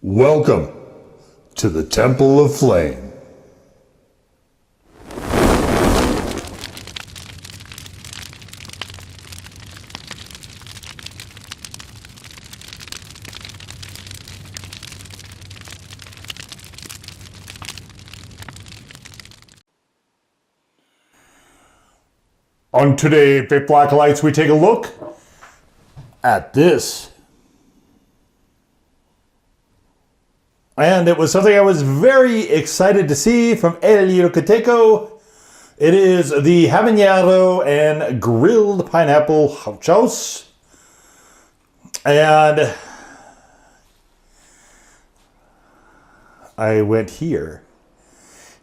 Welcome to the Temple of Flame. On today, Faith Black Lights, we take a look at this. And it was something I was very excited to see from El Yucateco. It is the habanero and grilled pineapple house. And I went here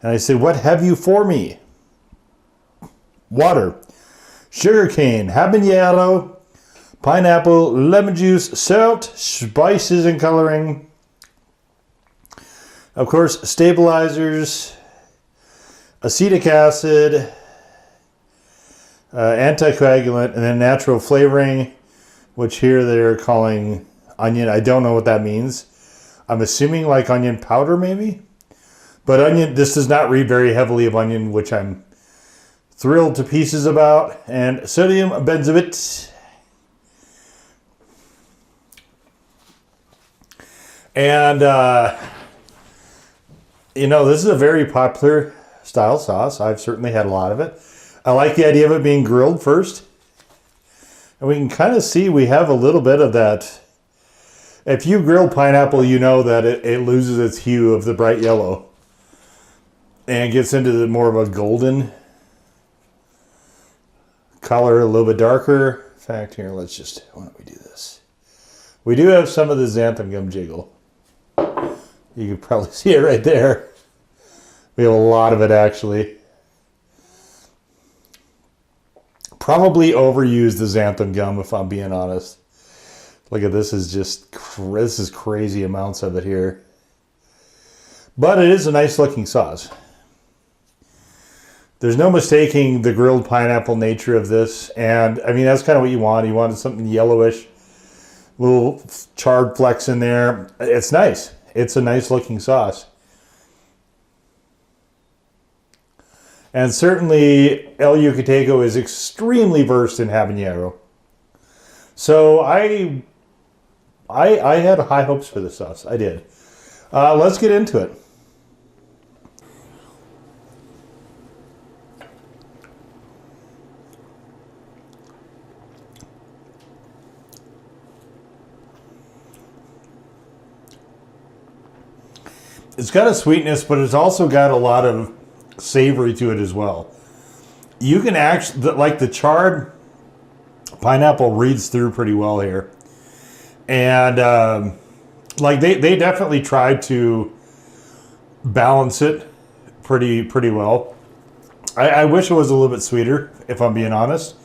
and I said, what have you for me? Water, sugarcane, habanero, pineapple, lemon juice, salt, spices and coloring. Of course, stabilizers, acetic acid, anticoagulant, and then natural flavoring, which here they're calling onion. I don't know what that means. I'm assuming like onion powder maybe. But onion, this does not read very heavily of onion, which I'm thrilled to pieces about. And sodium benzoate. And you know, this is a very popular style sauce. I've certainly had a lot of it. I like the idea of it being grilled first. And we can kind of see we have a little bit of that. If you grill pineapple, you know that it loses its hue of the bright yellow. And gets into the more of a golden color, a little bit darker. In fact, here, why don't we do this? We do have some of the xanthan gum jiggle. You can probably see it right there. We have a lot of it actually. Probably overused the xanthan gum if I'm being honest. Look at this, this is crazy amounts of it here. But it is a nice looking sauce. There's no mistaking the grilled pineapple nature of this. And I mean, that's kind of what you want. You wanted something yellowish, little charred flecks in there. It's nice. It's a nice looking sauce. And certainly El Yucateco is extremely versed in habanero. So I had high hopes for this sauce. I did. Let's get into it. It's got a sweetness, but it's also got a lot of savory to it as well. You can actually, like the charred pineapple reads through pretty well here. And like they definitely tried to balance it pretty well. I wish it was a little bit sweeter, if I'm being honest.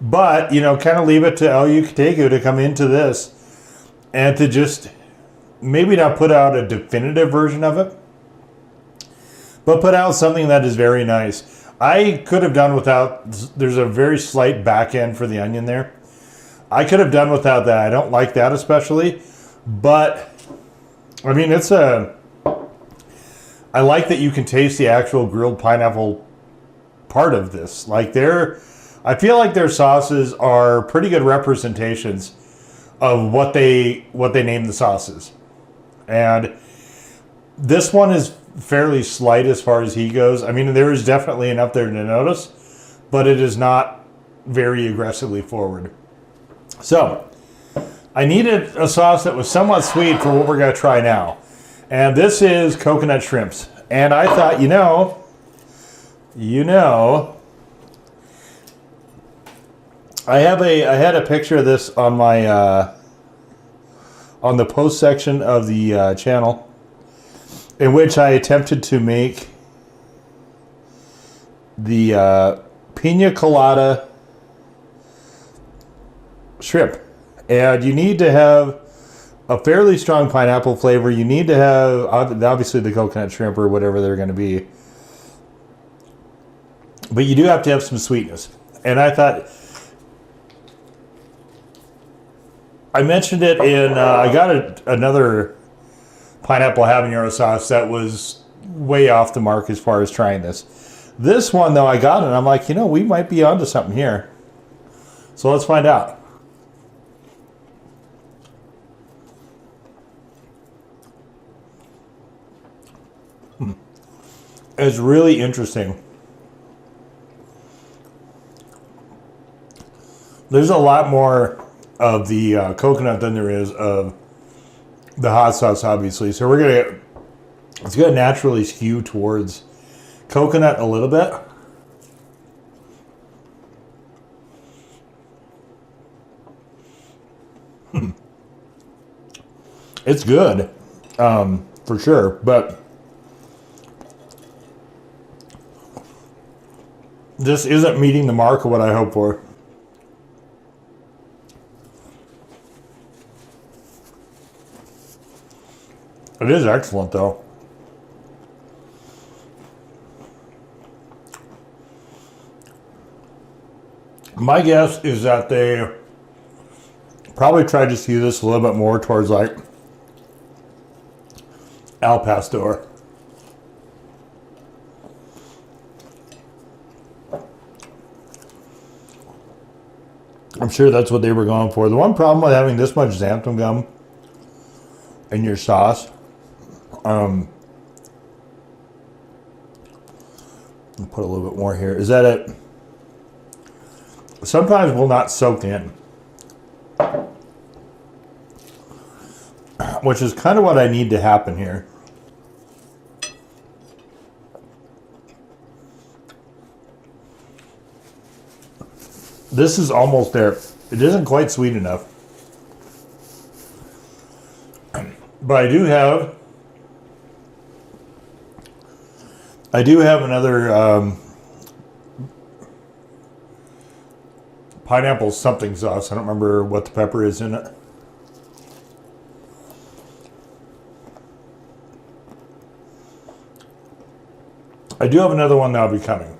But, you know, kind of leave it to El Yucateco to come into this and to just maybe not put out a definitive version of it, but put out something that is very nice. I could have done without, there's a very slight back end for the onion there. I could have done without that. I don't like that especially, but I mean, I like that you can taste the actual grilled pineapple part of this. Like I feel like their sauces are pretty good representations of what they name the sauces. And this one is fairly slight as far as heat goes. I mean, there is definitely enough there to notice, but it is not very aggressively forward. So, I needed a sauce that was somewhat sweet for what we're going to try now. And this is coconut shrimps. And I thought, you know, I had a picture of this on my on the post section of the channel, in which I attempted to make the Pina Colada shrimp. And you need to have a fairly strong pineapple flavor. You need to have, obviously, the coconut shrimp or whatever they're going to be. But you do have to have some sweetness. And I thought, I mentioned it in, I got another pineapple habanero sauce that was way off the mark as far as trying this. This one, though, I got it, and I'm like, you know, we might be onto something here. So let's find out. It's really interesting. There's a lot more of the coconut than there is of the hot sauce, obviously. So it's gonna naturally skew towards coconut a little bit. It's good, for sure, but this isn't meeting the mark of what I hope for. It is excellent, though. My guess is that they probably tried to skew this a little bit more towards like Al Pastor. I'm sure that's what they were going for. The one problem with having this much xanthan gum in your sauce, I'll put a little bit more here, is that it sometimes will not soak in, which is kind of what I need to happen here. This is almost there. It isn't quite sweet enough. But I do have another pineapple something sauce. I don't remember what the pepper is in it. I do have another one that'll be coming.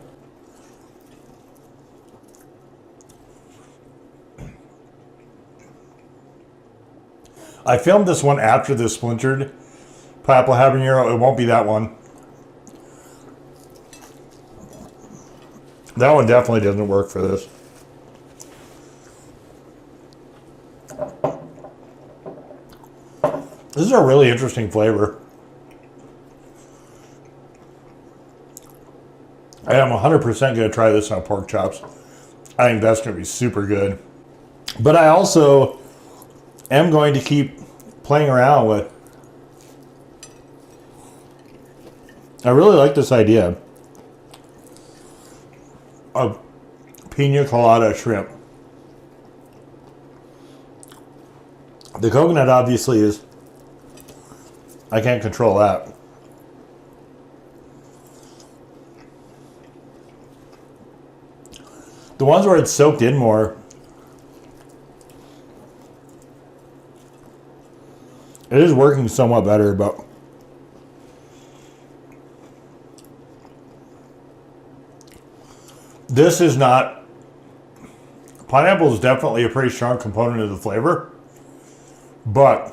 I filmed this one after the splintered pineapple habanero. It won't be that one. That one definitely doesn't work for this. This is a really interesting flavor. I am 100% going to try this on pork chops. I think that's going to be super good. But I also am going to keep playing around with. I really like this idea of Pina Colada shrimp. The coconut obviously is, I can't control that. The ones where it's soaked in more, it is working somewhat better, but this is not. Pineapple is definitely a pretty strong component of the flavor, but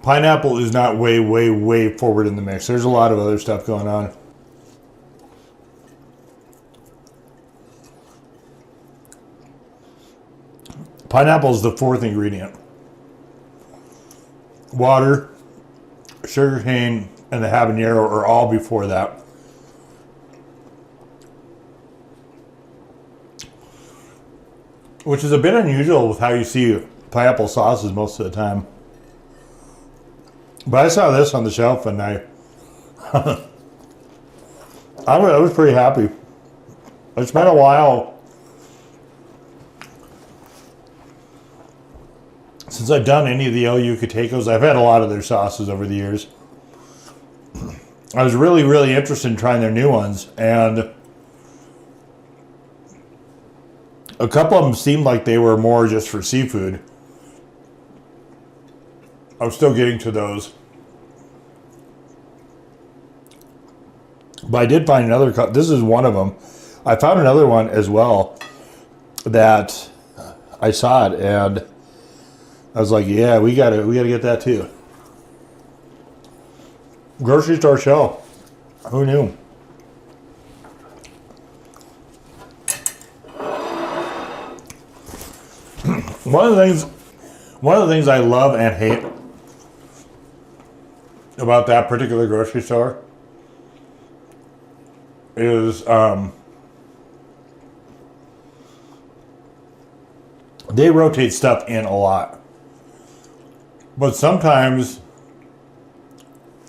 pineapple is not way, way, way forward in the mix. There's a lot of other stuff going on. Pineapple is the fourth ingredient. Water, sugarcane, and the habanero are all before that. Which is a bit unusual with how you see pineapple sauces most of the time. But I saw this on the shelf and I was pretty happy. It's been a while since I've done any of the El Yucatecos. I've had a lot of their sauces over the years. I was really, really interested in trying their new ones, and a couple of them seemed like they were more just for seafood. I'm still getting to those. But I did find another, this is one of them. I found another one as well that I saw it, and I was like, yeah, we gotta get that too. Grocery store shell. Who knew? One of the things I love and hate about that particular grocery store is they rotate stuff in a lot. But sometimes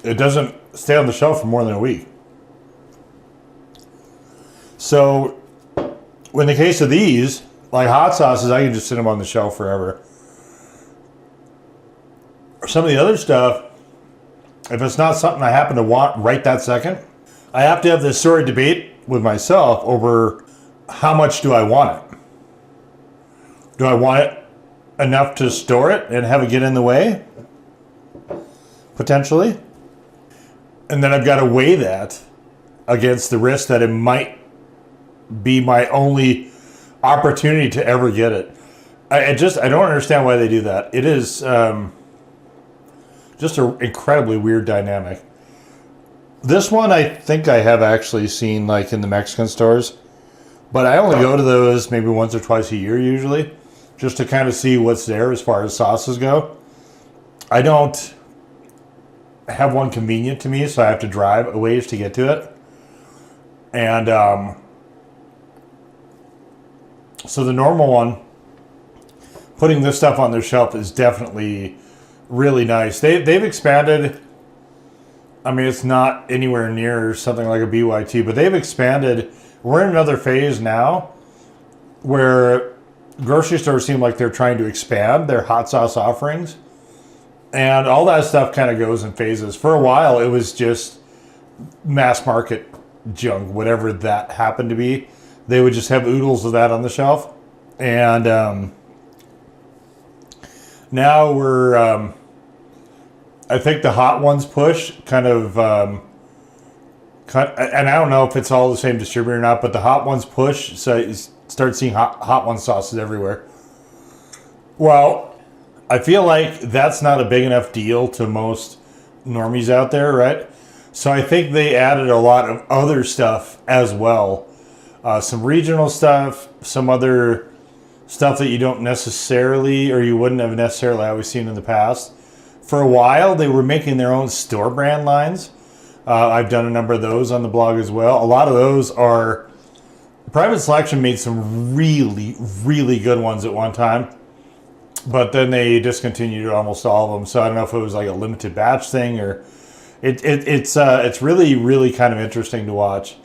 it doesn't stay on the shelf for more than a week. So, in the case of these, like hot sauces, I can just sit them on the shelf forever. Some of the other stuff, if it's not something I happen to want right that second, I have to have this sort of debate with myself over how much do I want it. Do I want it enough to store it and have it get in the way? Potentially. And then I've got to weigh that against the risk that it might be my only opportunity to ever get it. I don't understand why they do that. It is just an incredibly weird dynamic. This one I think I have actually seen like in the Mexican stores, but I only go to those maybe once or twice a year usually, just to kind of see what's there as far as sauces go. I don't have one convenient to me, so I have to drive a ways to get to it. And so the normal one, putting this stuff on their shelf is definitely really nice. They've expanded. I mean, it's not anywhere near something like a BYT, but they've expanded. We're in another phase now where grocery stores seem like they're trying to expand their hot sauce offerings. And all that stuff kind of goes in phases. For a while, it was just mass market junk, whatever that happened to be. They would just have oodles of that on the shelf. And now we're, I think the hot ones push kind of, and I don't know if it's all the same distributor or not, but the hot ones push, so you start seeing hot one sauces everywhere. Well, I feel like that's not a big enough deal to most normies out there, right? So I think they added a lot of other stuff as well. Some regional stuff, some other stuff that you don't necessarily, or you wouldn't have necessarily always seen in the past. For a while, they were making their own store brand lines. I've done a number of those on the blog as well. A lot of those are, Private Selection made some really, really good ones at one time. But then they discontinued almost all of them. So I don't know if it was like a limited batch thing or it's really, really kind of interesting to watch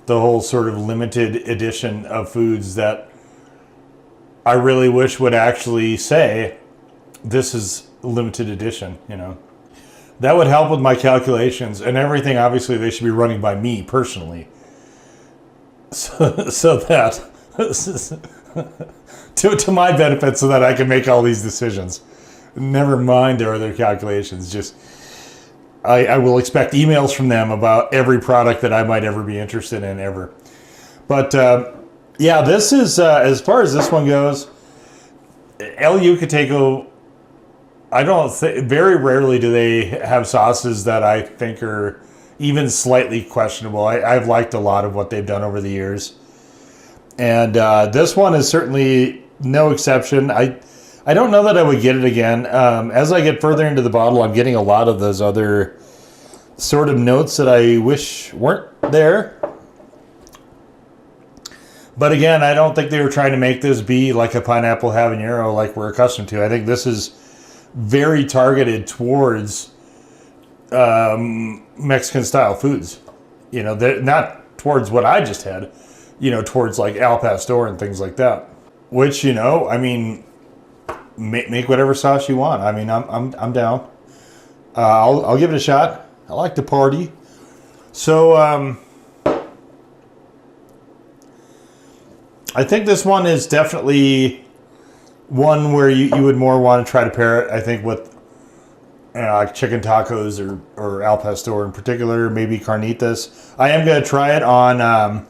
the whole sort of limited edition of foods that I really wish would actually say this is limited edition, you know. That would help with my calculations and everything. Obviously, they should be running by me personally. So that to my benefit, so that I can make all these decisions. Never mind their other calculations. Just I will expect emails from them about every product that I might ever be interested in ever. But yeah, this is as far as this one goes. El Yucateco. I don't think, very rarely do they have sauces that I think are even slightly questionable. I've liked a lot of what they've done over the years. And this one is certainly no exception. I don't know that I would get it again. As I get further into the bottle, I'm getting a lot of those other sort of notes that I wish weren't there. But again, I don't think they were trying to make this be like a pineapple habanero like we're accustomed to. I think this is very targeted towards Mexican-style foods. You know, they're not towards what I just had. You know, towards like Al Pastor and things like that. Which, you know, I mean, make whatever sauce you want. I mean, I'm down. I'll give it a shot. I like to party. So I think this one is definitely one where you would more want to try to pair it, I think, with like chicken tacos or Al Pastor in particular, maybe carnitas. I am going to try it on,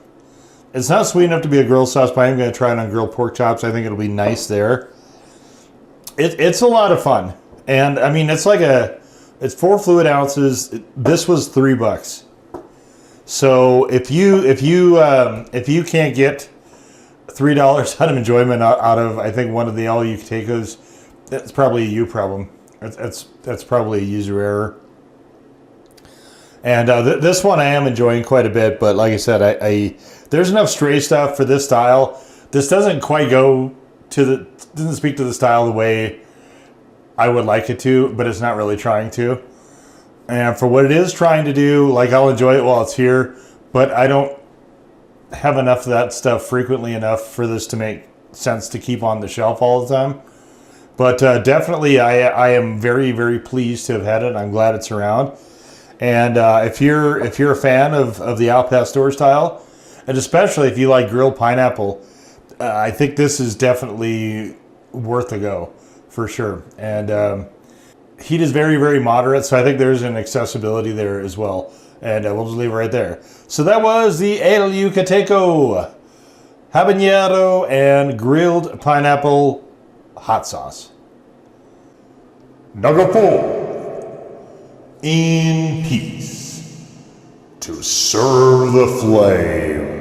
it's not sweet enough to be a grilled sauce, but I am going to try it on grilled pork chops. I think it'll be nice there. It's a lot of fun, and I mean it's it's 4 fluid ounces. This was $3. So if you can't get $3 out of enjoyment out of, I think, one of the all Yucatecos, that's probably a you problem. That's probably a user error. And this one I am enjoying quite a bit, but like I said, I there's enough stray stuff for this style. This doesn't quite go to doesn't speak to the style the way I would like it to, but it's not really trying to. And for what it is trying to do, like, I'll enjoy it while it's here, but I don't have enough of that stuff frequently enough for this to make sense to keep on the shelf all the time. But definitely, I am very, very pleased to have had it. I'm glad it's around. And if you're a fan of the Al Pastor style, and especially if you like grilled pineapple, I think this is definitely worth a go for sure. And heat is very, very moderate, so I think there's an accessibility there as well. And we'll just leave it right there. So that was the El Yucateco Habanero and grilled pineapple hot sauce. Number 4. In peace, to serve the flame.